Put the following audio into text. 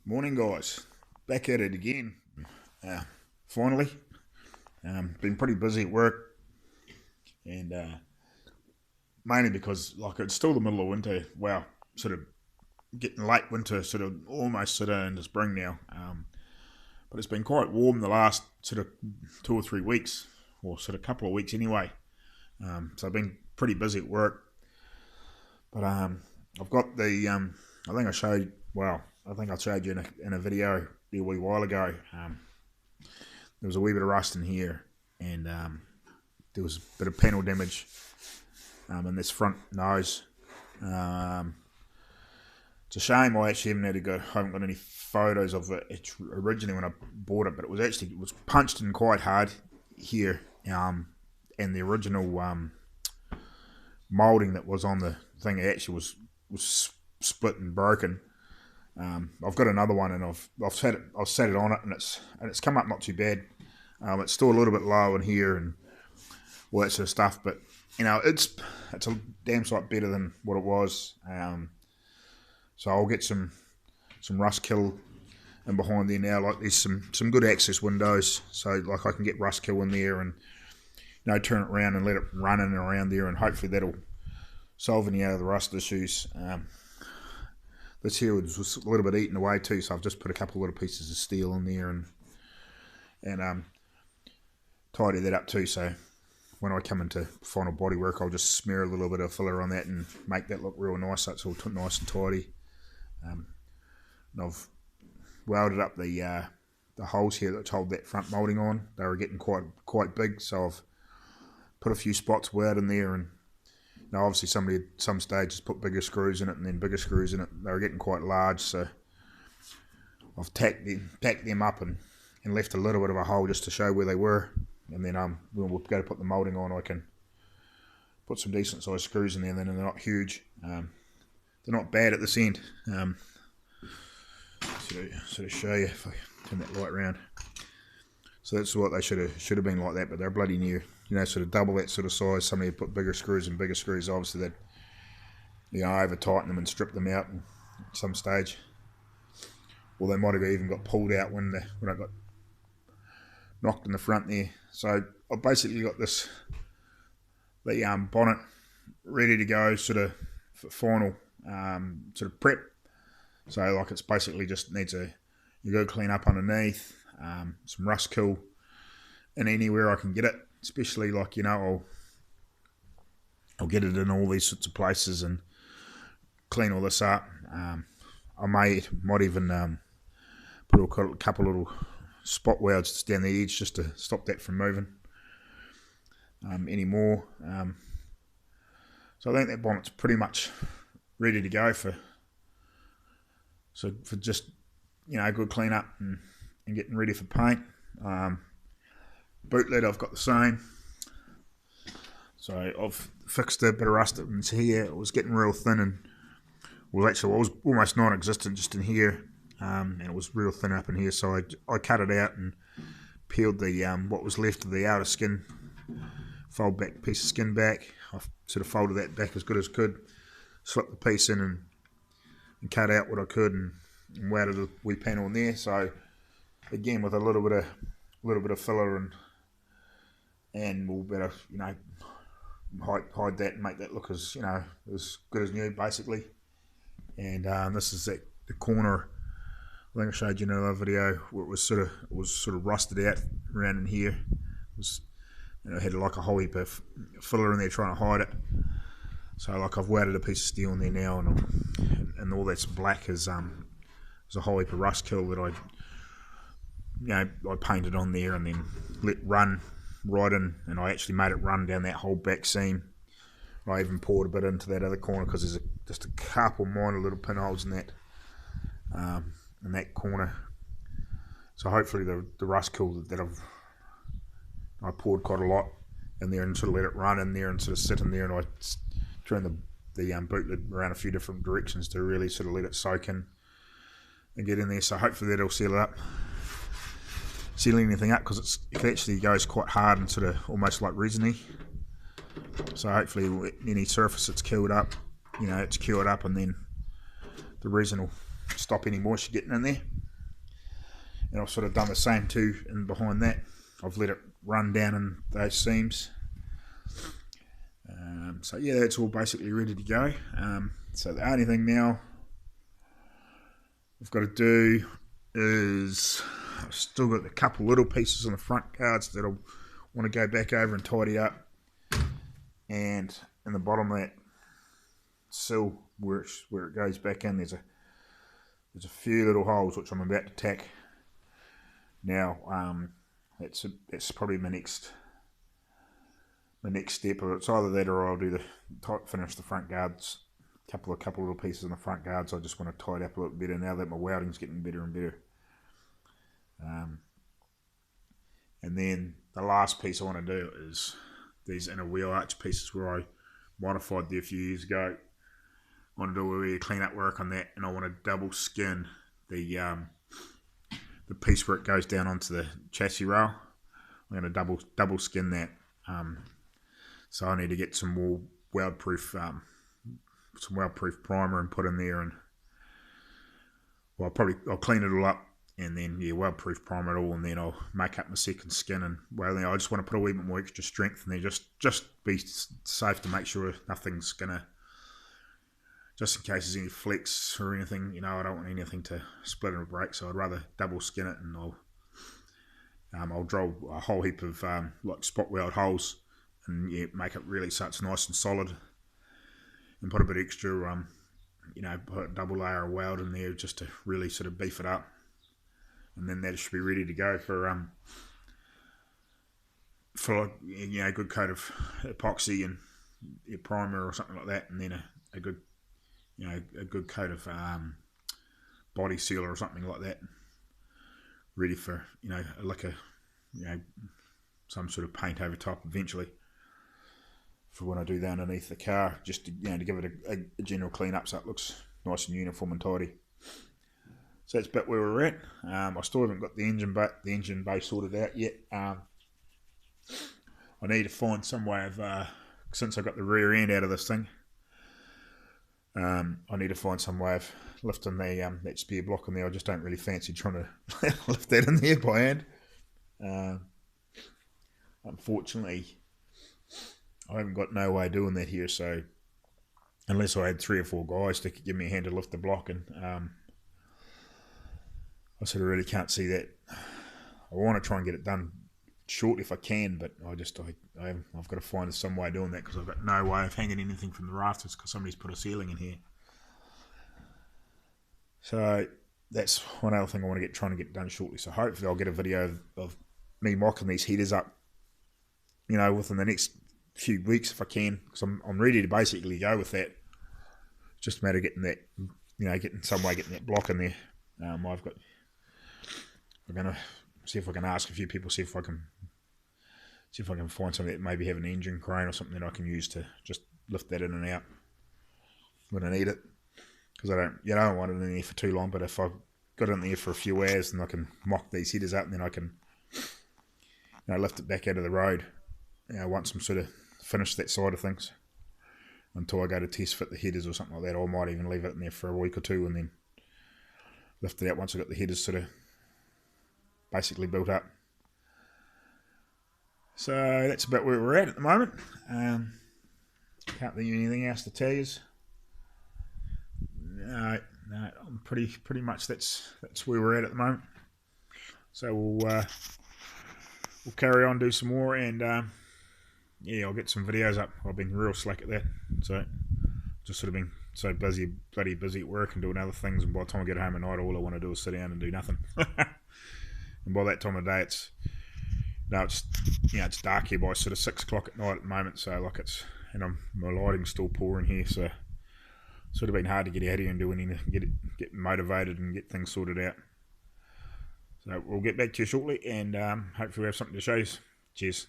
Morning, guys. Back at it again. Uh, Finally, been pretty busy at work, and mainly because it's still the middle of winter. Well, sort of getting late winter, sort of almost sort of into spring now. But it's been quite warm the last sort of 2 or 3 weeks, or sort of couple of weeks anyway. So I've been pretty busy at work. But I've got the. I think I showed. Well, I think I showed you in a video a wee while ago. There was a wee bit of rust in here, and there was a bit of panel damage in this front nose. Um, it's a shame I actually haven't got any photos of it. It's originally when I bought it, but it was punched in quite hard here, and the original molding that was on the thing actually was split and broken. I've got another one, and I've set it on it, and it's come up not too bad. It's still a little bit low in here and all that sort of stuff, but it's a damn sight better than what it was. So I'll get some rust kill in behind there now. Like there's some good access windows, so like I can get rust kill in there and turn it around and let it run in and around there, and hopefully that'll solve any of the rust issues. This here was a little bit eaten away too, so I've just put a couple of little pieces of steel in there and tidy that up too. So when I come into final body work, I'll just smear a little bit of filler on that and make that look real nice, so it's all nice and tidy. And I've welded up the holes here that hold that front moulding on. They were getting quite big, so I've put a few spots welded in there, and obviously somebody at some stage has put bigger screws in it and then bigger screws in it. They were getting quite large, so I've tacked them up and left a little bit of a hole just to show where they were. And then when we'll go to put the moulding on, I can put some decent sized screws in there, and then they're not huge. They're not bad at this end. Sort of show you if I turn that light around. So that's what they should have been like that, but they're bloody new. Sort of double that sort of size. Somebody put bigger screws and bigger screws. Obviously, they'd over tighten them and strip them out at some stage. Or they might have even got pulled out when I got knocked in the front there. So I've basically got the bonnet ready to go, sort of for final sort of prep. So like it's basically just needs you go clean up underneath, some rust kill, and anywhere I can get it. Especially I'll get it in all these sorts of places and clean all this up. I might even put a couple little spot welds down the edge just to stop that from moving anymore. So I think that bonnet's pretty much ready to go for just good clean up and getting ready for paint. Boot lid I've got the same, so I've fixed a bit of rust into here. It was getting real thin and was almost non-existent just in here, and it was real thin up in here, so I cut it out and peeled the what was left of the outer skin, fold back piece of skin back. I sort of folded that back as good as could, slipped the piece in and cut out what I could and welded a wee panel in there. So again, with a little bit of filler and we'll better hide that and make that look as as good as new basically. And this is the corner. I think I showed you in another video where it was sort of rusted out around in here. It was had like a whole heap of filler in there trying to hide it. So I've welded a piece of steel in there now, and all that's black is a whole heap of rust kill that I painted on there and then let run right in, and I actually made it run down that whole back seam. I even poured a bit into that other corner because there's just a couple minor little pinholes in that corner. So hopefully the rust kill that I poured quite a lot in there and sort of let it run in there and sort of sit in there, and I turned the boot lid around a few different directions to really sort of let it soak in and get in there. So hopefully that'll seal anything up, because it actually goes quite hard and sort of almost like resiny. So hopefully any surface that's cured up, it's cured up, and then the resin will stop any moisture getting in there. And I've sort of done the same too in behind that. I've let it run down in those seams. So yeah, that's all basically ready to go. So the only thing now I've got to do is I've still got a couple little pieces on the front guards that I want to go back over and tidy up. And in the bottom of that sill where it goes back in, there's a few little holes which I'm about to tack. Now that's probably my next step. It's either that or I'll do finish the front guards. Couple little pieces on the front guards. I just want to tidy up a little better now that my welding's getting better and better. And then the last piece I want to do is these inner wheel arch pieces where I modified there a few years ago. I want to do a wee clean up work on that, and I want to double skin the piece where it goes down onto the chassis rail. I'm going to double skin that. So I need to get some more weld proof primer and put in there, and well, I'll clean it all up and then weld proof primer it all, and then I'll make up my second skin. And well, I just want to put a wee bit more extra strength in there, just be safe to make sure nothing's gonna, just in case there's any flex or anything, I don't want anything to split or break. So I'd rather double skin it, and I'll drill a whole heap of like spot weld holes, and make it really so it's nice and solid, and put a bit extra put a double layer of weld in there just to really sort of beef it up, and then that should be ready to go for a good coat of epoxy and a primer or something like that, and then a good coat of body sealer or something like that, ready for some sort of paint over top eventually for when I do that underneath the car, just to give it a general clean up so it looks nice and uniform and tidy. So that's about where we're at. I still haven't got the engine bay sorted out yet. I need to find some way of, since I got the rear end out of this thing, I need to find some way of lifting that spare block in there. I just don't really fancy trying to lift that in there by hand. Unfortunately, I haven't got no way of doing that here, so unless I had 3 or 4 guys that could give me a hand to lift the block, and I sort of really can't see that. I want to try and get it done shortly if I can, but I've got to find some way of doing that, because I've got no way of hanging anything from the rafters because somebody's put a ceiling in here. So that's one other thing I want to trying to get done shortly. So hopefully I'll get a video of me mocking these headers up, within the next few weeks if I can, because I'm ready to basically go with that. It's just a matter of getting that, getting that block in there. I'm going to see if I can ask a few people, see if I can find something that maybe have an engine crane or something that I can use to just lift that in and out when I need it. Because I don't want it in there for too long, but if I've got it in there for a few hours, then I can mock these headers up, and then I can lift it back out of the road once I'm sort of finished that side of things, until I go to test fit the headers or something like that. Or I might even leave it in there for a week or two and then lift it out once I've got the headers sort of basically built up. So that's about where we're at the moment. Can't think of anything else to tell you. No, I'm pretty much that's where we're at the moment. So we'll carry on, do some more, and I'll get some videos up. I've been real slack at that, so just sort of been so bloody busy at work and doing other things, and by the time I get home at night, all I want to do is sit down and do nothing. And by that time of day, it's dark here by sort of 6 o'clock at night at the moment. So my lighting's still poor in here, so it's sort of been hard to get out here and do anything, get motivated and get things sorted out. So we'll get back to you shortly, and hopefully we have something to show you. Cheers.